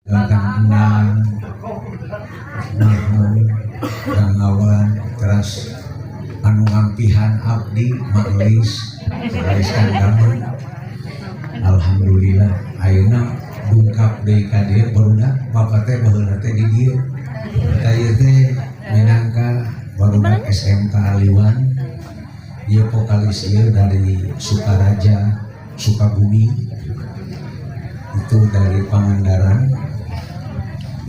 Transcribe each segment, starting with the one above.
Karena yang awan keras anu ngampihan abdi magelis kandang. Alhamdulillah ayeuna bungkap deui ka dieu barudak bapak teh baheula teh di dieu. Ieu teh minangka barudak SMK Aliwan. Ieu vokalis ieu dari Sukaraja Sukabumi. Itu dari Pangandaran.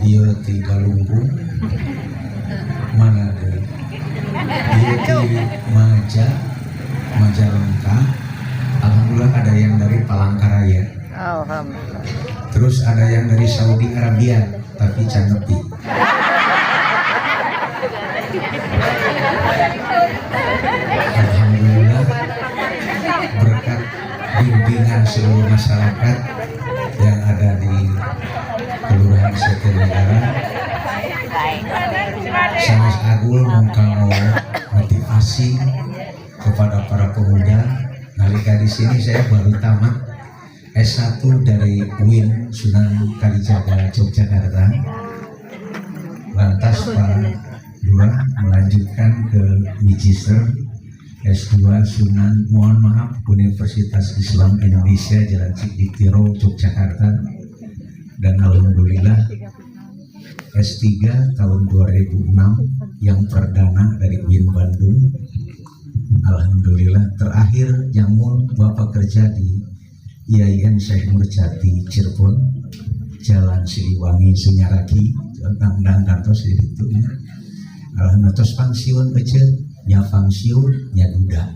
Ieu ti Galunggung mana deui ieu ti Majalengka. Alhamdulillah ada yang dari Palangkaraya. Alhamdulillah. Terus ada yang dari Saudi Arabia tapi can nepi. Alhamdulillah berkat bimbingan seluruh masyarakat yang ada di Kelurahan Setinegara, sanes agul mengkau motivasi kepada para pemuda. Nalika di sini saya baru tamat S1 dari UIN Sunan Kalijaga Yogyakarta. Lantas Pak Lurah melanjutkan ke Magister S2 Sunan Universitas Islam Indonesia Jalan Cikditiro Yogyakarta. Dan alhamdulillah S3 tahun 2006 yang perdana dari UIN Bandung. Alhamdulillah terakhir Jamul Bapak kerja di IAIN Syekh Nurjati Cirebon, Jalan Siliwangi Sunyaragi, tangdang kantos di situ. Alhamdulillah tos pensiun aja, nya pensiun nya duda.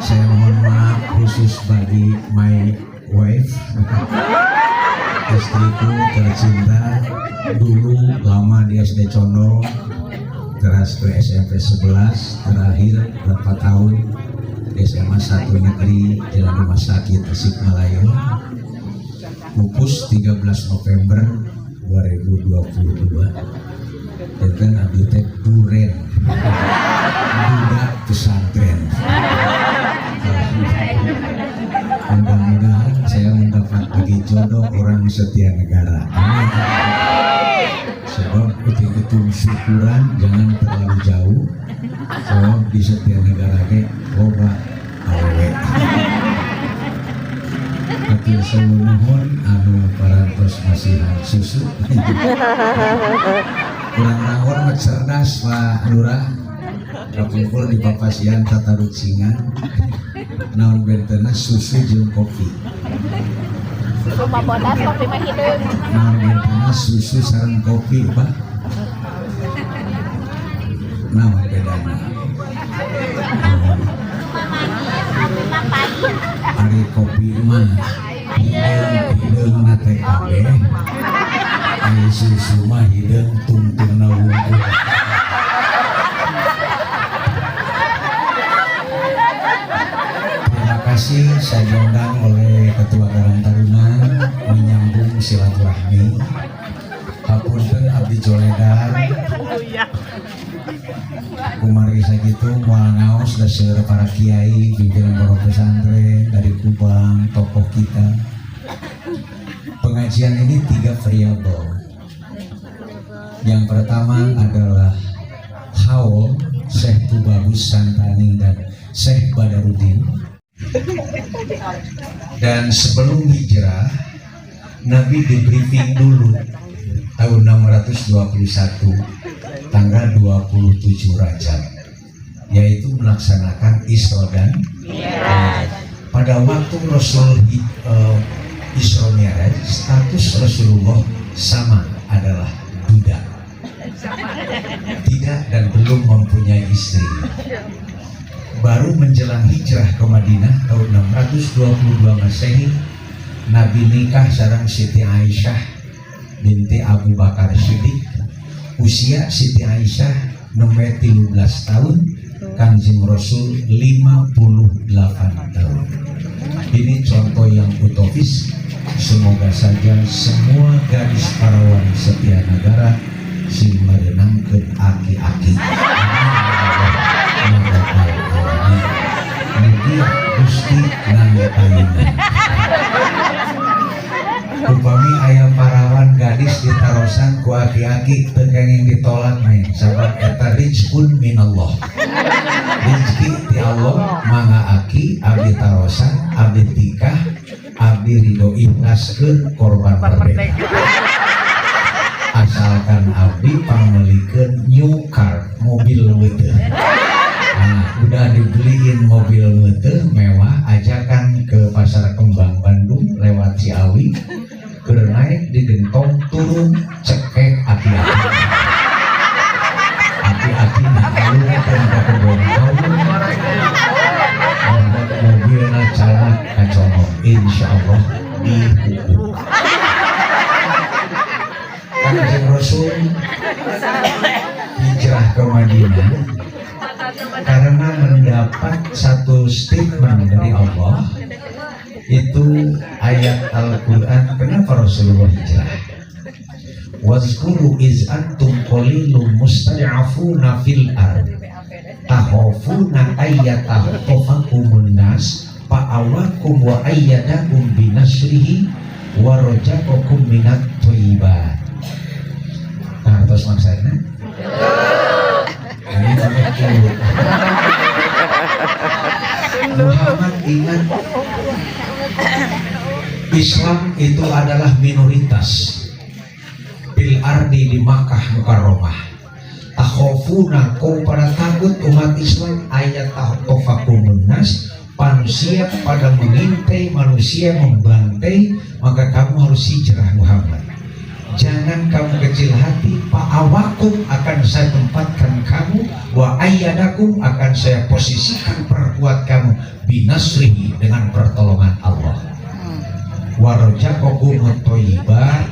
Saya mohon maaf khusus bagi my wife, istriku tercinta. Dulu lama di SD Condong, terus ke SMP 11, terakhir berapa tahun di SMA 1 Negeri Jalan Rumah Sakit Tasikmalaya. Pupus 13 November 2022. Dengan abitek duren, budak pesantren. Mudah-mudahan saya mendapat bagi jodoh orang setia negara. Amin. Sebab itu syukuran jangan terlalu jauh. Sebab di setia negara ke loba awewe. Akhir seluruhun anu parantos masihan susu. Kurang rawon cerdas Pak Lurah. Kapungkul di papasian tata rutsingan. Naon bentena susu jeung kopi. Susu mah bodas, kopi mah hideung. Naon bentena susu sareng kopi, Pak. Naon bedana? Ari kopi mah hideung na teh kabeh. Ari susu mah hideung tungtungna wungkul. Terima kasih saya diundang oleh Ketua Karang Taruna menyambung silaturahmi. Hapunten abdi joledar. Kumari sakitu moal ngaos da seueur para kiai, pimpinan pondok pesantren dari Kubang, tokoh kita. Pengajian ini 3 variabel. Yang pertama adalah haul Syekh Tubagus Santani dan Syekh Badarudin. Dan sebelum hijrah, Nabi di briefing dulu tahun 621 tanggal 27 Rajab, yaitu melaksanakan Isra dan Mi'raj. Pada waktu Rasul Isra Mi'raj, status Rasulullah sama, adalah budak, tidak dan belum mempunyai istri. Baru menjelang hijrah ke Madinah tahun 622 Masehi, Nabi nikah sareng Siti Aisyah binti Abu Bakar Siddiq. Usia Siti Aisyah nembe 13 tahun, Kanjeng Rasul 58 tahun. Ini contoh yang utopis. Semoga saja semua gadis parawan setia negara sing merenangkeun aki-aki. Mugi Gusti nangepayuna. Upami aya parawan gadis ditarosan ku aki-aki teu kenging ditolak main sabab eta rizqun minallah. Rezeki ti Allah mangga aki abdi tarosan abdi tikah abdi ridho ikhlaskeun korban merdeka. Asalkan abdi pamelikeun new car, mobil meuteuh. Nah, udah dibeliin mobil meuteuh mewah, ajakan ke Pasar Kembang Bandung lewat Ciawi, keur naik di gentong turun cekek aki-aki. Aki-aki nakalu dan kakebon kaulu. Membuat mobilnya calak kacongok, insya Allah dihukum. Kanjeng Rasul hijrah ke Madinah karena mendapat satu statement dari Allah, itu ayat Al-Quran. Kenapa Rasulullah hijrah? Wazkuru iz antum qalilun mustad'afuna fil ard takhafuna ayyatakhtafakumun nas fa'awakum wa ayyadakum binasrihi wa rajaqakum minat thayyibat. Nah, terus maksudnya ini betul. Muhammad ingat, Islam itu adalah minoritas bil ardi di Makkah Mukarramah. Takhofuna, kau pada takut umat Islam ayat tahtofakumun nas, manusia pada mengintai, manusia membantai, maka kamu harus hijrah Muhammad. Jangan kamu kecil hati, fa'awakum akan saya tempatkan kamu, wa ayyadakum akan saya posisikan perkuat kamu, binasrihi dengan pertolongan Allah. Wa rajaqakum thayyibat,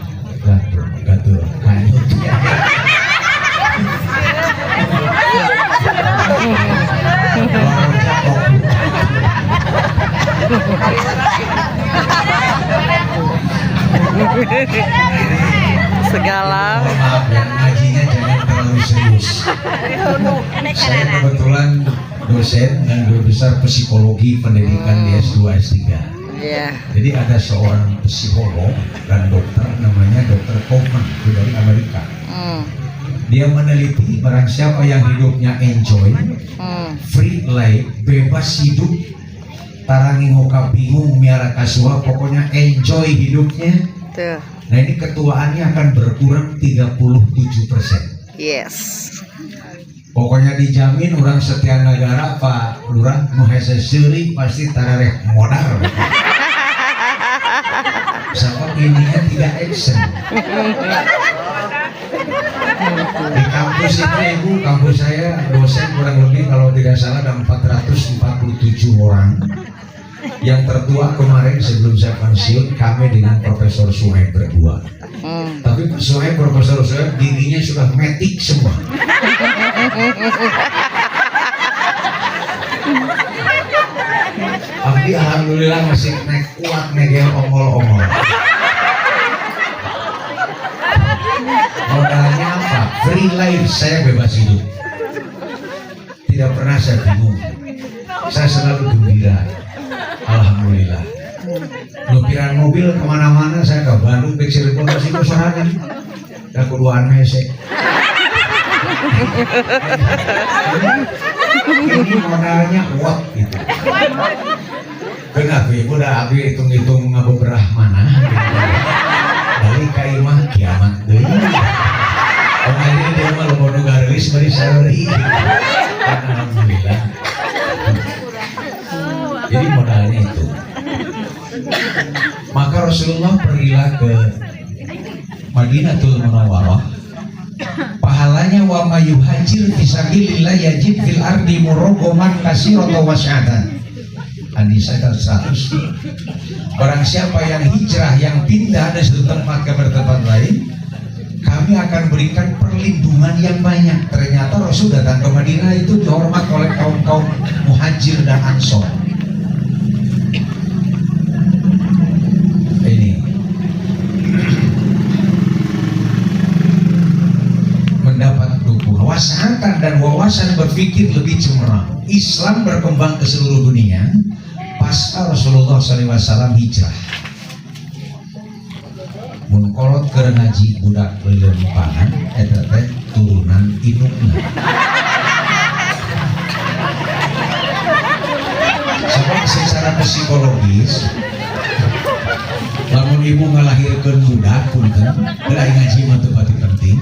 gatul kanut. Segala maaf ya, ngajinya jangan terlalu serius. Saya kebetulan dosen dan guru besar psikologi pendidikan di S2 S3. Jadi ada seorang psikolog dan dokter namanya Dr. Kaufman dari Amerika. Dia meneliti barang siapa yang hidupnya enjoy, free life, bebas hidup, tarangi hoka bingung miara kasua, pokoknya enjoy hidupnya. Nah ini ketuaannya akan berkurang 37%. Yes. Pokoknya dijamin orang setia negara Pak Lurah nu hese seuri pasti tarareh modal. Sebab ininya tidak action. Di kampus itu ibu, kampus saya dosen kurang lebih kalau tidak salah ada 447 orang. Yang tertua kemarin sebelum saya pensiun kami dengan Profesor Suhaib berdua. Tapi Suhaib, Profesor Suhaib dirinya sudah metik semua. Abdi alhamdulillah masih naik kuat ngegel omol-omol. Modalnya apa? Free life, saya bebas hidup. Tidak pernah saya bingung. Saya selalu gembira. Alhamdulillah. Lupiran mobil kemana-mana, saya ke Bandung, ke Cirebon, ke situ sorangan. Dan keduaan mesek. Ini modalnya uap gitu. Kenapa ibu udah abi hitung-hitung beberapa mana? Balik ke imah kiamat deh. Orang ini dia mah lu mau garis beri salary. Alhamdulillah. Jadi modalnya itu. Maka Rasulullah pergilah ke Madinatul Munawwarah. Pahalanya wa mayuhajir fisabilillah yajid fil ardi muraghaman katsiratan wasyatan. An-Nisa 100. Barang siapa yang hijrah, yang pindah dari satu tempat ke tempat lain, kami akan berikan perlindungan yang banyak. Ternyata Rasul datang ke Madinah itu dihormat oleh kaum-kaum muhajir dan ansor. Ini mendapat dukungan, wasatan dan wawasan berpikir lebih cemerlang. Islam berkembang ke seluruh dunia pasca Rasulullah SAW hijrah. Mun kolot ke ngaji budak lelempangan eta teh turunan indukna. Sebab secara psikologis lamun ibu ngalahirkeun budak punten teu aya ngaji mah teu pati penting.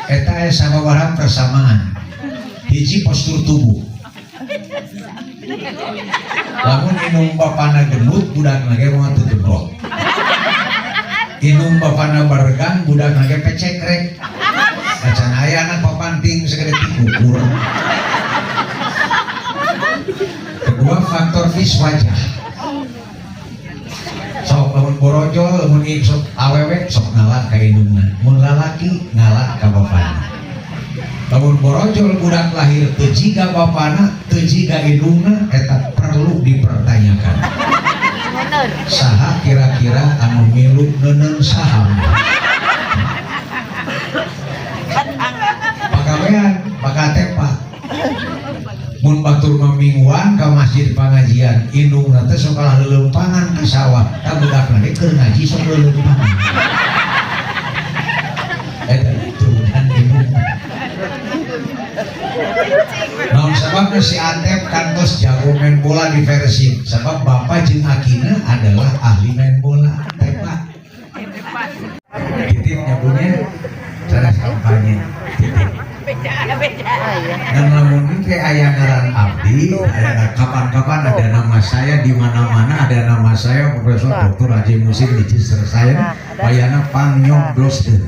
Eta aya sababaraha persamaan. Hiji postur tubuh. Lamun inung bapana gendut budak lagi mau teu jeblok. Inung bapana baregang budak lagi pecekrek. Acan aya anak papanting segede tikukur. Kedua faktor fis wajah. Sok lamun borojol, lamun sok awewe sok ngalah ka indungna. Mun lalaki ngalah ka bapana. Lamun borojol budak lahir teu jiga bapana, teu jiga indungna, eta perlu dipertanyakan. Saha kira-kira anu milu neuneun saham? Pagawean, pagatepa. Mun batur mamingguan ka masjid pangajian, indungna teh sok kalah leuleumpangan ka sawah, ka budak lagi keur ngaji sok leuleumpangan. Eta turunan indungna. Nah, sebabnya si Antep kantos jago main bola di Persib. Sebab bapak jeung akina adalah ahli main bola. Tepak. Titip nyebutnya cara kampanye. Titip. Dan namun kayak ayah ngaran abdi, kapan-kapan ada nama saya di mana-mana, ada nama saya Profesor Dr. Haji Musin di Cister saya, bayana pangnyoblosteun.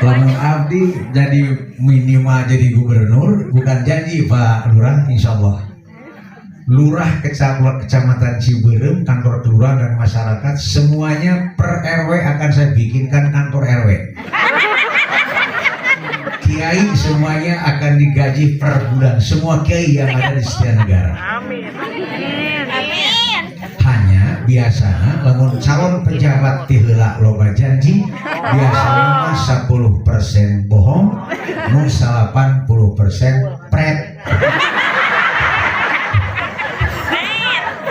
Lamun abdi jadi minimal jadi gubernur, bukan janji Pak Lurah, insya Allah. Lurah kecamatan Ciberem, kantor kelurahan dan masyarakat semuanya per RW akan saya bikinkan kantor RW. Kiai semuanya akan digaji per bulan, semua kiai yang ada di setiap negara. Amin. Hanya biasanya lamun calon pejabat tiheula loba janji biasanya 10% bohong, nu 80% pret.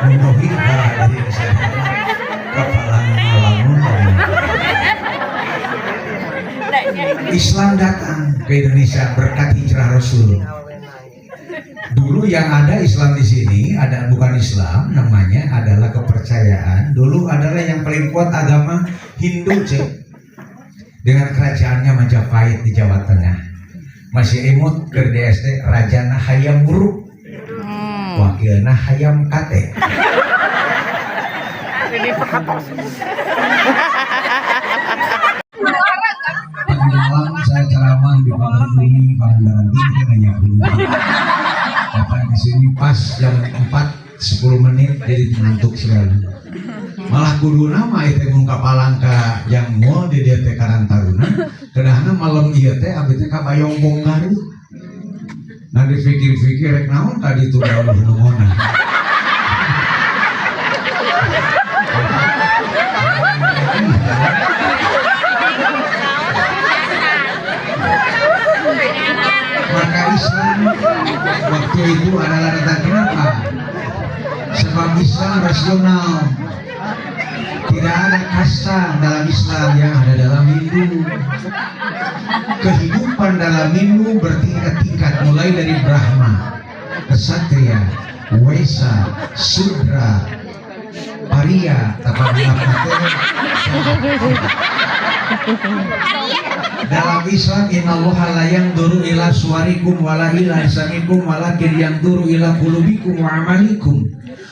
Menuhi para diri saya kepala ngalamun. Islam datang ke Indonesia berkat hijrah Rasul. Dulu yang ada Islam di sini ada bukan Islam, namanya adalah kepercayaan. Dulu adalah yang paling kuat agama Hindu, dengan kerajaannya Majapahit di Jawa Tengah. Masih imut ke DSD Rajana Hayam Buruk, wakilna Hayam Kate. Malam saya ceramah di Bangka Bumi, Pangandaran Bumi, hanya pas jam 4:10 jadi ngantuk sekali. Malah kudu nama itu ngungkap palangka yang mau di dia teh Karang Taruna. Kadang malam ieu teh abdi teh kabayong bongkar. Nah dipikir-pikir rek naon tadi itu dawuh nuhuna. Maka Islam waktu itu adalah tentang kenapa? Sebab Islam rasional. Tidak ada kasta dalam Islam yang ada dalam Hindu. Kehidupan dalam Hindu bertingkat-tingkat mulai dari Brahma, Ksatria, Wesa, Sudra, Arya, dalam Islam innallaha la yanzuru ila suwarikum wala ila samikum walakin yanzuru ila qulubikum wa amalikum.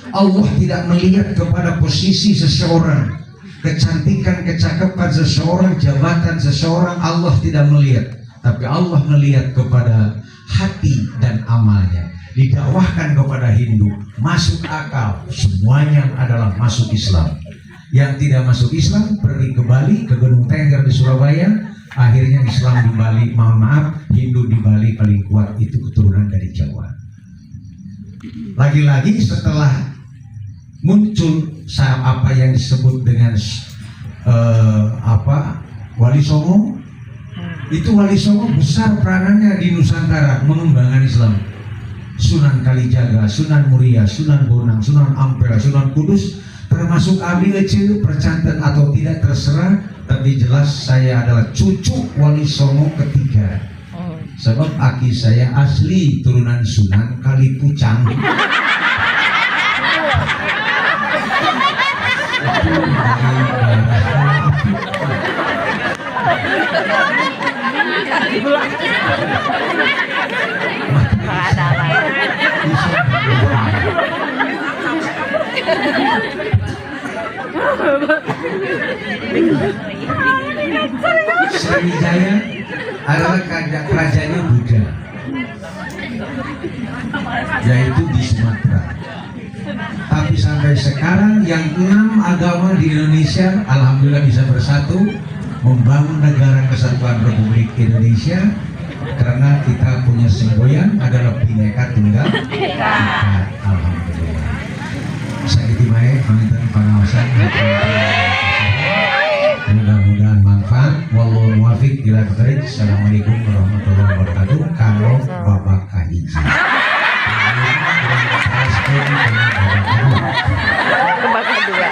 Allah tidak melihat kepada posisi seseorang, kecantikan, kecakapan seseorang, jabatan seseorang. Allah tidak melihat, tapi Allah melihat kepada hati dan amalnya. Didakwahkan kepada Hindu, masuk akal, semuanya adalah masuk Islam. Yang tidak masuk Islam pergi ke Bali, ke Gunung Tengger di Surabaya. Akhirnya Islam di Bali, mohon maaf, Hindu di Bali paling kuat itu keturunan dari Jawa. Lagi-lagi setelah muncul apa yang disebut dengan Wali Songo, itu Wali Songo besar peranannya di Nusantara mengembangkan Islam. Sunan Kalijaga, Sunan Muria, Sunan Bonang, Sunan Ampel, Sunan Kudus, termasuk Abi Ece, percantan atau tidak terserah, tapi jelas saya adalah cucu Wali Songo ketiga. Sebab aki saya asli turunan Sunan Kalipucang. Sriwijaya adalah kerajaannya Buddha, yaitu di Sumatera. Tapi sampai sekarang yang 6 agama di Indonesia alhamdulillah bisa bersatu membangun negara kesatuan Republik Indonesia, karena kita punya semboyan adalah Bhinneka Tunggal Ika. Alhamdulillah. Saiki mae panginten pangaosan. Mudah-mudahan manfaat. Wallahu muwaffiq ila thoriq. Assalamualaikum warahmatullahi wabarakatuh. Karo Bapak Kahiji. Babak kedua.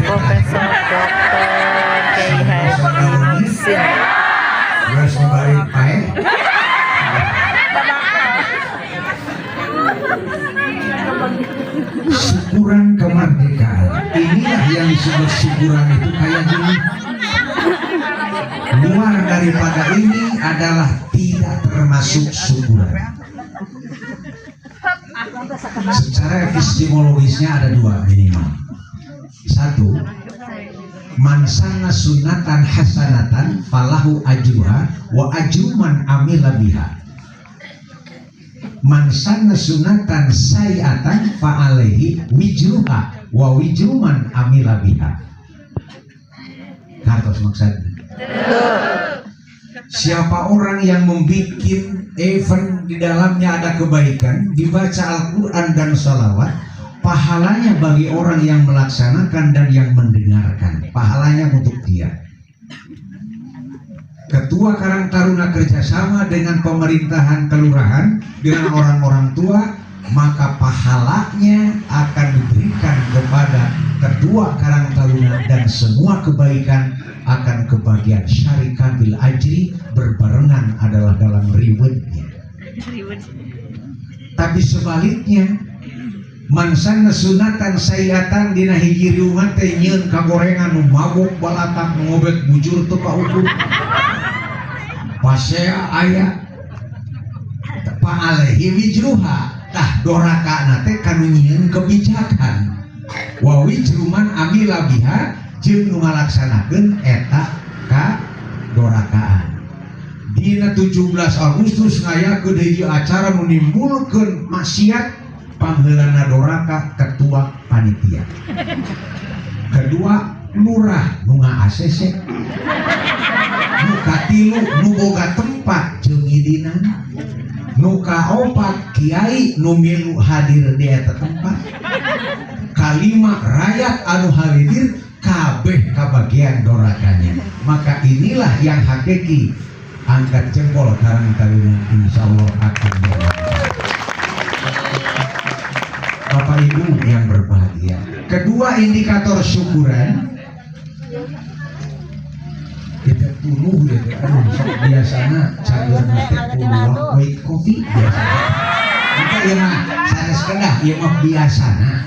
Profesor Dr. Kiai Haji Muhsin. Terus kembali pae. Syukuran kemerdekaan. Inilah yang disebut syukuran itu kayak gini. Luar daripada ini adalah tidak termasuk syukuran. Secara epistemologisnya ada dua minimal. Satu, man sanna sunnatan hasanatan falahu ajruha wa ajru man amila biha. Man sanna sunnatan sayiatan fa alaihi wijruha wa wijru man amila biha. Kartos maksudnya. Siapa orang yang membuat event di dalamnya ada kebaikan, dibaca Al-Quran dan salawat, pahalanya bagi orang yang melaksanakan dan yang mendengarkan, pahalanya untuk dia. Ketua Karang Taruna kerjasama dengan pemerintahan kelurahan, dengan orang-orang tua, maka pahalanya akan diberikan kepada Ketua Karang Taruna dan semua kebaikan akan kebagian syarikabil ajri, berbarengan adalah dalam rewardnya. Tapi sebaliknya, mansan sunatan sayatan dina hiji rumah teh nyeun kagorengan nu mabok balatak ngobek bujur teu kaukur. Pasea aya pa alaihi wijruha, tah dorakana teh kanu nyieun kebijakan. Wa wijruman amila biha jeung nu ngalaksanakeun eta ka dorakaan. dina 17 Agustus ngayakeun hiji acara menimbulkeun maksiat pangheulana doraka ketua panitia. Kedua lurah nu ACC. Nu katilu nu boga tempat jeung idina. Nu kaopat kiai nu milu hadir di eta tempat. Kalima rakyat anu hadir kabeh kabagian dorakanya. Maka inilah yang hakiki. Angkat jempol karang taruna insyaallah akan bermanfaat. Bapak Ibu yang berbahagia. Kedua indikator syukuran kita tuluh ya, biasanya cager teh puluh white coffee biasanya. Kita ieu mah sanes kedah, ieu mah biasana.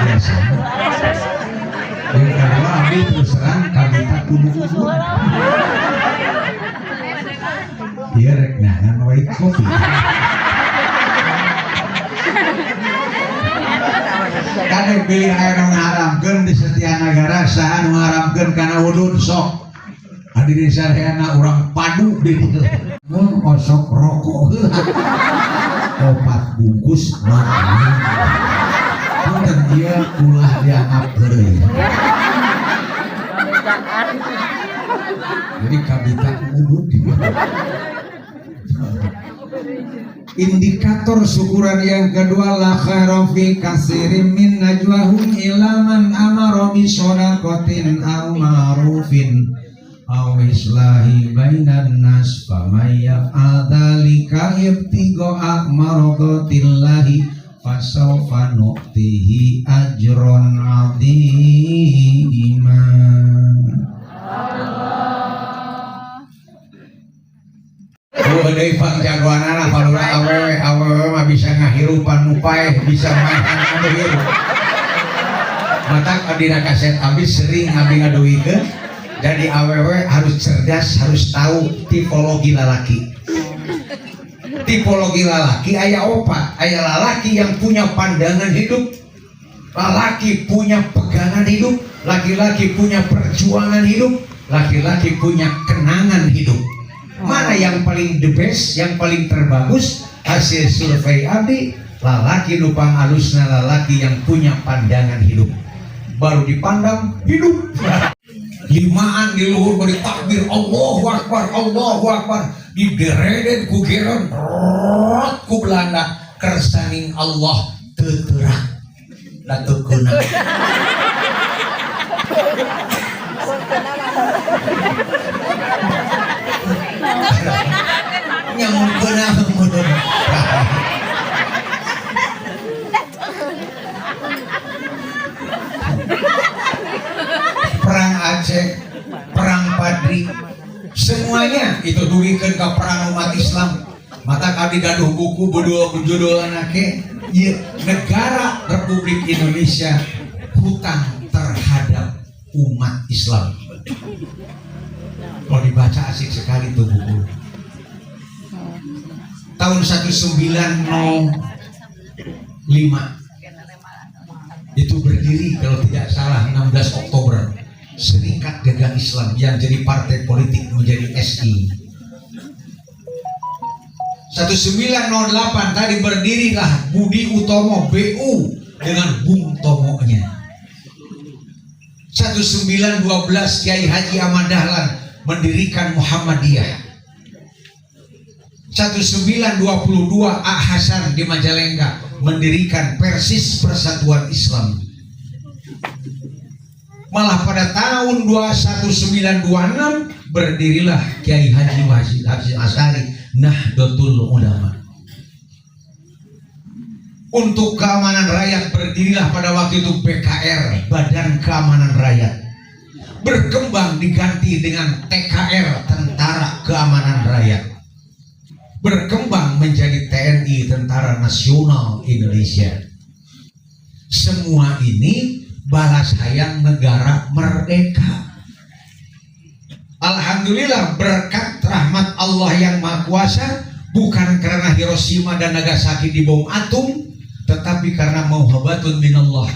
Biasana. Yang kedua abdi terus terang kabita kudu-kudu. Ieu rek nangan white coffee. Kadek pilih air nu ngaharamkeun di setiap negara saha nu ngaharamkeun kana wudhu sok hadirin sarjana urang padu di dieu mun osok rokok heula 4 bungkus mah punten ieu ulah dianggap heureuy jadi kabita wudhu dieu. Indikator syukuran yang kedua la khaira fi katsirin min najwahum ila man amara bi shadaqatin aw ma'rufin aw islahi bainan nas faman yaf'al dzalika ibtigha'a mardatillahi fasawfa nu'tihi ajran 'azima. Deui pangjagoanana palura awewe mah bisa ngahirupan nu paeh, bisa mainan anu hirup. Matak dina kaset abis sering abdi ngaduikeun. Jadi awewe harus cerdas, harus tahu tipologi lalaki. Tipologi lalaki aya opat, aya lalaki yang punya pandangan hidup, lalaki punya pegangan hidup, laki-laki punya perjuangan hidup, laki-laki punya kenangan hidup. Mana yang paling the best, yang paling terbagus? Hasil survei abdi, lalaki lupang alusna lalaki yang punya pandangan hidup. Baru dipandang hidup. Limaan di luhur beri takbir Allahu Akbar didereden ku geron ku Belanda kersaning Allah teuterak latukeuna. Nyamuk beunang mun perang Aceh, perang Padri, semuanya itu dugikeun ka perang umat Islam. Mata kami gaduh buku berjudul anake Negara Republik Indonesia Hutang Terhadap Umat Islam. Kalau dibaca asik sekali tuh buku. Tahun 1905 itu berdiri kalau tidak salah 16 Oktober Serikat Dagang Islam yang jadi partai politik menjadi SI. 1908 tadi berdirilah Budi Utomo BU dengan Bung Tomo-nya. 1912 Kiai Haji Ahmad Dahlan mendirikan Muhammadiyah. 1922 A Hasan di Majalengka mendirikan Persis Persatuan Islam. Malah pada tahun 1926 berdirilah Kiai Haji Hasyim Asy'ari Nahdlatul Ulama. Untuk keamanan rakyat berdirilah pada waktu itu BKR, Badan Keamanan Rakyat. Berkembang diganti dengan TKR, Tentara Keamanan Rakyat. Berkembang menjadi TNI, Tentara Nasional Indonesia. Semua ini balas hayang negara merdeka. Alhamdulillah berkat rahmat Allah yang Maha Kuasa, bukan karena Hiroshima dan Nagasaki dibom atom, tetapi karena mauhabatun minallah,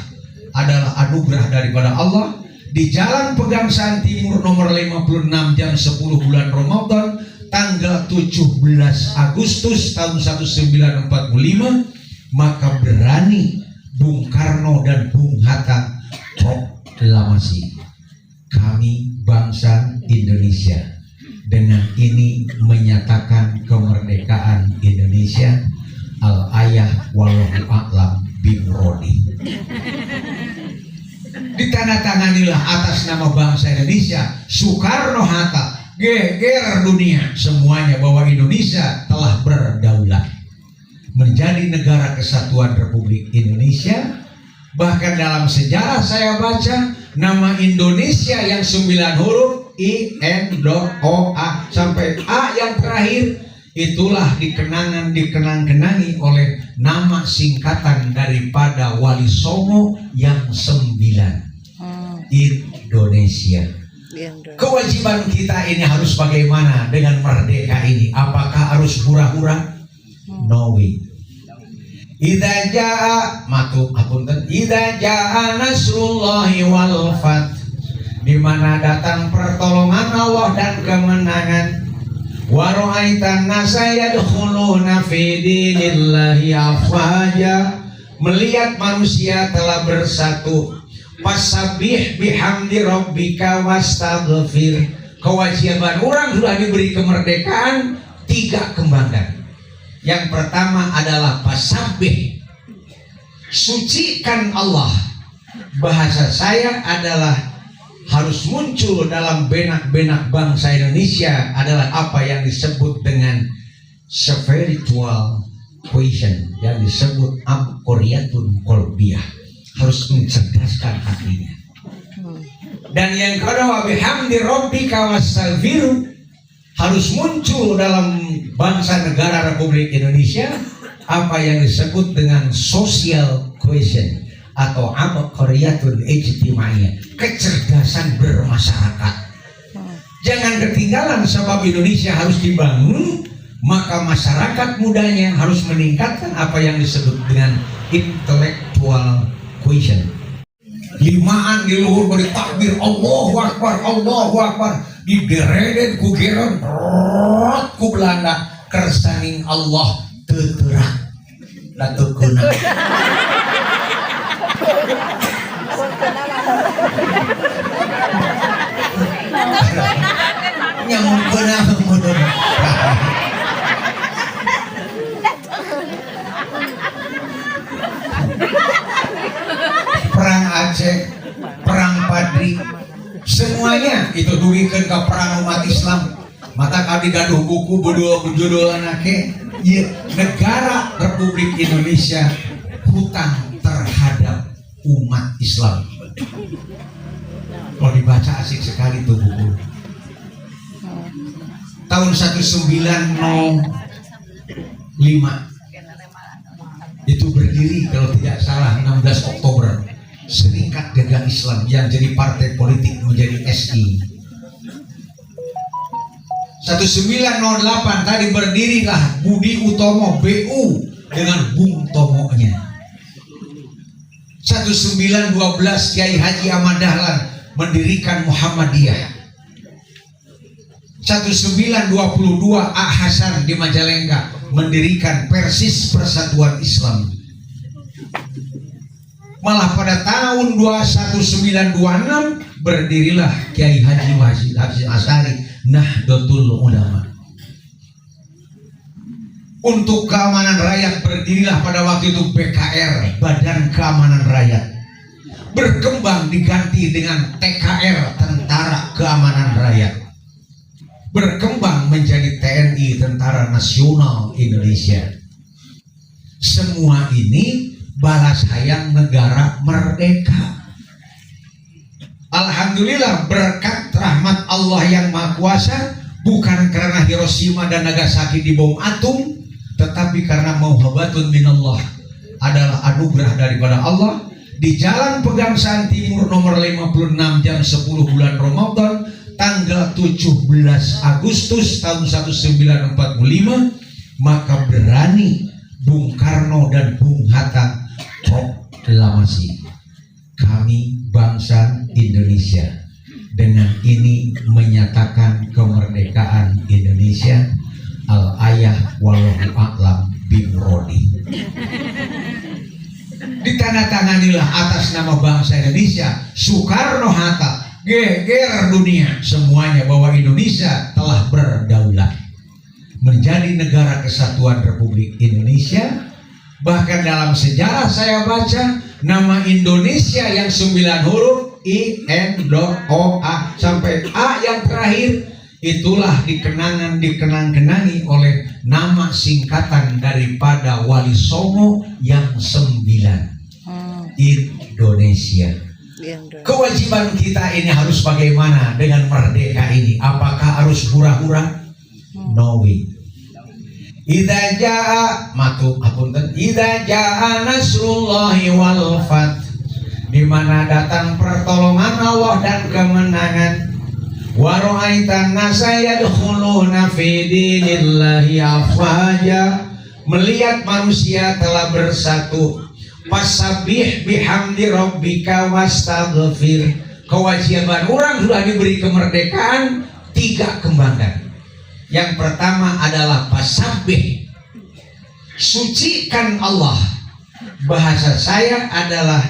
adalah anugerah daripada Allah. di Jalan Pegangsaan Timur nomor 56 jam 10 bulan Ramadan tanggal 17 Agustus tahun 1945, maka berani Bung Karno dan Bung Hatta proklamasi, kami bangsa Indonesia. Dengan ini menyatakan kemerdekaan Indonesia. Al-ayah wallahu a'lam bimrodi. Ditandatanganilah atas nama bangsa Indonesia Soekarno-Hatta, geger dunia semuanya bahwa Indonesia telah berdaulat menjadi negara kesatuan Republik Indonesia. Bahkan dalam sejarah saya baca nama Indonesia yang 9 huruf I-N-D-O-A sampai A yang terakhir, itulah dikenang-kenangi oleh nama singkatan daripada Wali Songo yang 9, Indonesia. Kewajiban kita ini harus bagaimana dengan merdeka ini? Apakah harus hura-hura? No way. Idza jaa idza jaa nasrullahi wal fath, di mana datang pertolongan Allah dan kemenangan. Wa ra'aitan nasa yadkhuluna fi dinillahi afwaja, melihat manusia telah bersatu. Fasabbih bihamdi rabbika wastaghfir. Kewajiban orang sudah diberi kemerdekaan, 3 kembangkan. Yang pertama adalah fasabbih, sucikan Allah. Bahasa saya adalah harus muncul dalam benak-benak bangsa Indonesia adalah apa yang disebut dengan spiritual question, yang disebut abqariyatun qalbiyah, harus mencerdaskan hatinya. Dan yang kedua bihamdi rabbika wastaghfiru, harus muncul dalam bangsa negara Republik Indonesia apa yang disebut dengan social question atau abqariyatun ijtimaiyah, kecerdasan bermasyarakat. Jangan ketinggalan, sebab Indonesia harus dibangun, maka masyarakat mudanya harus meningkatkan apa yang disebut dengan intellectual quotient. Limaan di luhur beri takbir Allahu Akbar, Allahu Akbar, didereden ku geron ku Belanda kersaning Allah teterak datukuna. Nyamukuna perang Aceh, perang Padri, semuanya itu dugikan ke perang umat Islam. Mata kami gaduh buku judul anake, ya, negara Republik Indonesia hutang terhadap umat Islam. Kalau dibaca asik sekali tuh buku. Tahun 1905 itu berdiri kalau tidak salah 16 Oktober Serikat Dagang Islam yang jadi partai politik menjadi SI. 1908 tadi berdirilah Budi Utomo BU dengan Bung Tomo-nya. 1912 Kiai Haji Ahmad Dahlan mendirikan Muhammadiyah. 1922 A Hasan di Majalengka mendirikan Persis Persatuan Islam. Malah pada tahun 1926 berdirilah Kiai Haji Hashim Asy'ari Nahdlatul Ulama. Untuk keamanan rakyat berdirilah pada waktu itu BKR, Badan Keamanan Rakyat. Berkembang diganti dengan TKR, Tentara Keamanan Rakyat. Berkembang menjadi TNI, Tentara Nasional Indonesia. Semua ini balas sayang negara merdeka. Alhamdulillah berkat rahmat Allah yang Maha Kuasa, bukan karena Hiroshima dan Nagasaki dibom atom, tetapi karena mauhabatun minallah, adalah anugerah daripada Allah. Di Jalan Pegangsaan Timur nomor 56 jam 10 bulan Ramadan tanggal 17 Agustus tahun 1945, maka berani Bung Karno dan Bung Hatta proklamasi, kami bangsa Indonesia. Dengan ini menyatakan kemerdekaan Indonesia. Al-ayah wallahu a'lam bimurodi. Ditandatanganilah atas nama bangsa Indonesia Soekarno-Hatta, geger dunia semuanya bahwa Indonesia telah berdaulat menjadi negara kesatuan Republik Indonesia. Bahkan dalam sejarah saya baca nama Indonesia yang 9 huruf I-N-D-O-A sampai A yang terakhir itulah dikenang-kenangi oleh nama singkatan daripada Wali Songo yang 9, Indonesia. Kewajiban kita ini harus bagaimana dengan merdeka ini? Apakah harus hura-hura? No way. Idza jaa idza jaa nasrullahi wal fath, di mana datang pertolongan Allah dan kemenangan. Wa ra'aitan nasa yadkhuluna fi dinillahi afwaja, melihat manusia telah bersatu. Fasabbih bihamdi rabbika wastaghfir. Kewajiban orang sudah diberi kemerdekaan, 3 kembangkan. Yang pertama adalah fasabbih, sucikan Allah. Bahasa saya adalah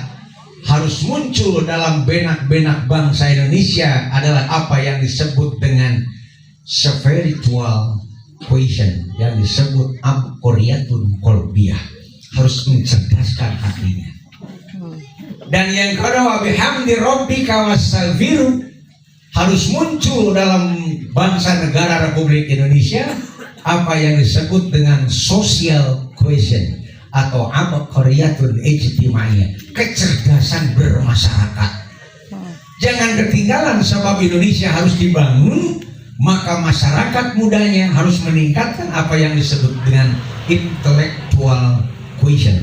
harus muncul dalam benak-benak bangsa Indonesia adalah apa yang disebut dengan spiritual question, yang disebut abqariyatun qalbiyah, harus mencerdaskan hatinya. Dan yang kedua bihamdi rabbika wastaghfiru, harus muncul dalam bangsa negara Republik Indonesia apa yang disebut dengan social question atau abqariyatun ijtimaiyah, kecerdasan bermasyarakat. Jangan ketinggalan, sebab Indonesia harus dibangun, maka masyarakat mudanya harus meningkatkan apa yang disebut dengan intellectual quotient